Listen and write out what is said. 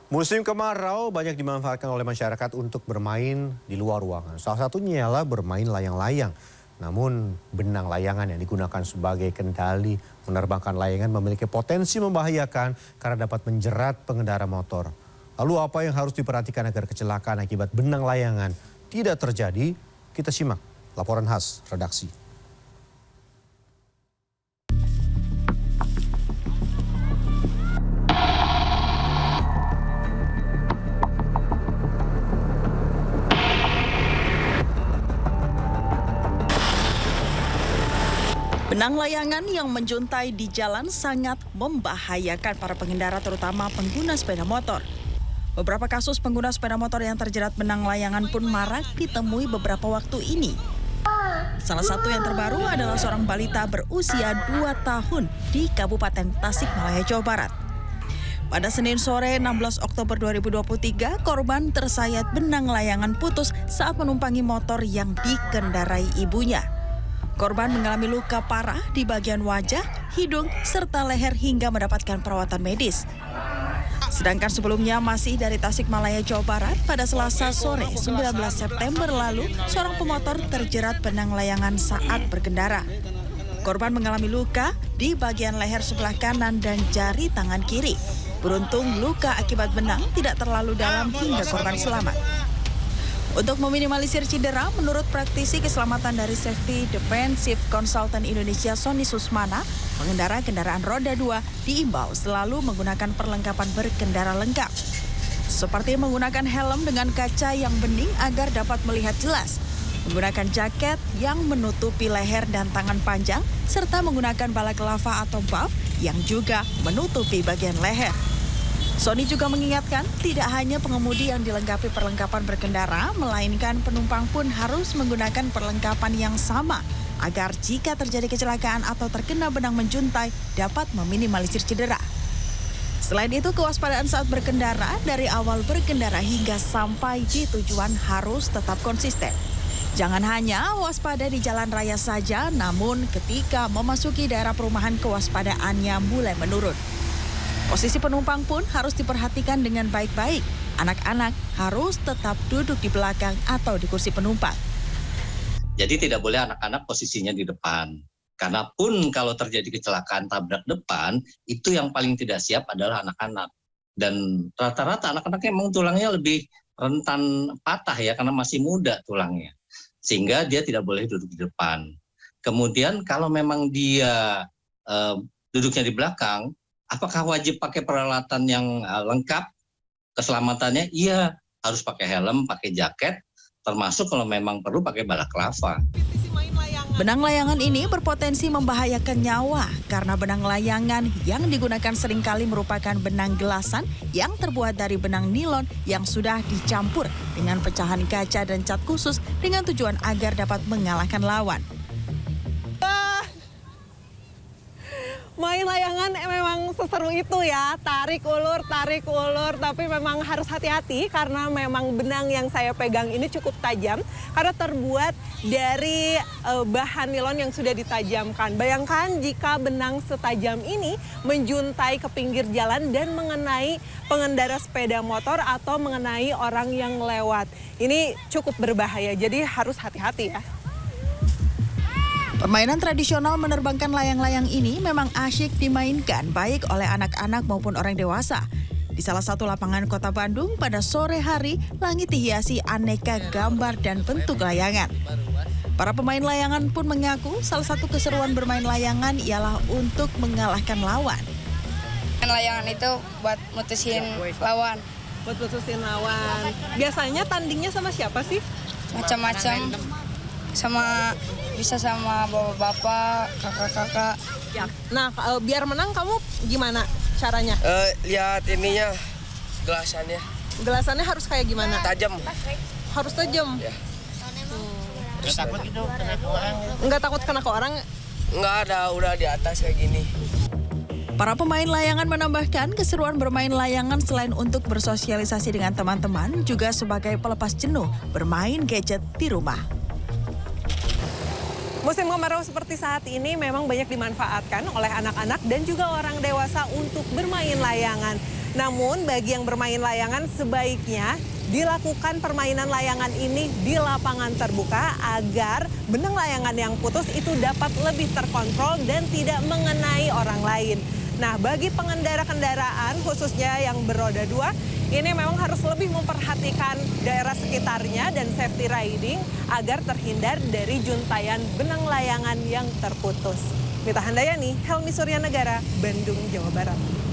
Musim kemarau banyak dimanfaatkan oleh masyarakat untuk bermain di luar ruangan. Salah satunya ialah bermain layang-layang. Namun benang layangan yang digunakan sebagai kendali menerbangkan layangan memiliki potensi membahayakan karena dapat menjerat pengendara motor. Lalu apa yang harus diperhatikan agar kecelakaan akibat benang layangan tidak terjadi? Kita simak laporan khas redaksi. Benang layangan yang menjuntai di jalan sangat membahayakan para pengendara, terutama pengguna sepeda motor. Beberapa kasus pengguna sepeda motor yang terjerat benang layangan pun marak ditemui beberapa waktu ini. Salah satu yang terbaru adalah seorang balita berusia 2 tahun di Kabupaten Tasikmalaya, Jawa Barat. Pada Senin sore 16 Oktober 2023, korban tersayat benang layangan putus saat menumpangi motor yang dikendarai ibunya. Korban mengalami luka parah di bagian wajah, hidung, serta leher hingga mendapatkan perawatan medis. Sedangkan sebelumnya masih dari Tasikmalaya, Jawa Barat, pada Selasa sore 19 September lalu, seorang pemotor terjerat benang layangan saat berkendara. Korban mengalami luka di bagian leher sebelah kanan dan jari tangan kiri. Beruntung luka akibat benang tidak terlalu dalam hingga korban selamat. Untuk meminimalisir cedera, menurut praktisi keselamatan dari Safety Defensive Consultant Indonesia Sony Susmana, pengendara kendaraan roda 2 diimbau selalu menggunakan perlengkapan berkendara lengkap. Seperti menggunakan helm dengan kaca yang bening agar dapat melihat jelas, menggunakan jaket yang menutupi leher dan tangan panjang, serta menggunakan balaklava atau buff yang juga menutupi bagian leher. Sony juga mengingatkan tidak hanya pengemudi yang dilengkapi perlengkapan berkendara, melainkan penumpang pun harus menggunakan perlengkapan yang sama agar jika terjadi kecelakaan atau terkena benang menjuntai dapat meminimalisir cedera. Selain itu, kewaspadaan saat berkendara dari awal berkendara hingga sampai di tujuan harus tetap konsisten. Jangan hanya waspada di jalan raya saja, namun ketika memasuki daerah perumahan kewaspadaannya mulai menurun. Posisi penumpang pun harus diperhatikan dengan baik-baik. Anak-anak harus tetap duduk di belakang atau di kursi penumpang. Jadi tidak boleh anak-anak posisinya di depan. Karena pun kalau terjadi kecelakaan tabrak depan, itu yang paling tidak siap adalah anak-anak. Dan rata-rata anak-anaknya memang tulangnya lebih rentan patah ya, karena masih muda tulangnya. Sehingga dia tidak boleh duduk di depan. Kemudian kalau memang dia duduknya di belakang, apakah wajib pakai peralatan yang lengkap keselamatannya? Iya, harus pakai helm, pakai jaket, termasuk kalau memang perlu pakai balaklava. Benang layangan ini berpotensi membahayakan nyawa karena benang layangan yang digunakan seringkali merupakan benang gelasan yang terbuat dari benang nilon yang sudah dicampur dengan pecahan kaca dan cat khusus dengan tujuan agar dapat mengalahkan lawan. Main layangan memang seseru itu ya, tarik ulur, tapi memang harus hati-hati karena memang benang yang saya pegang ini cukup tajam karena terbuat dari bahan nilon yang sudah ditajamkan. Bayangkan jika benang setajam ini menjuntai ke pinggir jalan dan mengenai pengendara sepeda motor atau mengenai orang yang lewat. Ini cukup berbahaya, jadi harus hati-hati ya. Permainan tradisional menerbangkan layang-layang ini memang asyik dimainkan baik oleh anak-anak maupun orang dewasa. Di salah satu lapangan Kota Bandung pada sore hari, langit dihiasi aneka gambar dan bentuk layangan. Para pemain layangan pun mengaku salah satu keseruan bermain layangan ialah untuk mengalahkan lawan. Layangan itu buat mutusin lawan. Buat mutusin lawan. Biasanya tandingnya sama siapa sih? Macam-macam. Bisa sama bapak-bapak, kakak-kakak. Ya. Nah, biar menang kamu gimana caranya? Lihat ininya, gelasannya. Gelasannya harus kayak gimana? Tajam. Harus tajam? Ya. Nggak takut gitu kena ke orang? Nggak takut kena ke orang? Nggak ada, udah di atas kayak gini. Para pemain layangan menambahkan keseruan bermain layangan selain untuk bersosialisasi dengan teman-teman, juga sebagai pelepas jenuh bermain gadget di rumah. Musim kemarau seperti saat ini memang banyak dimanfaatkan oleh anak-anak dan juga orang dewasa untuk bermain layangan. Namun bagi yang bermain layangan sebaiknya dilakukan permainan layangan ini di lapangan terbuka agar benang layangan yang putus itu dapat lebih terkontrol dan tidak mengenai orang lain. Nah, bagi pengendara kendaraan khususnya yang beroda 2, ini memang harus lebih memperhatikan daerah sekitarnya dan safety riding agar terhindar dari juntayan benang layangan yang terputus. Mita Handayani, Helmi Suryanegara, Bandung, Jawa Barat.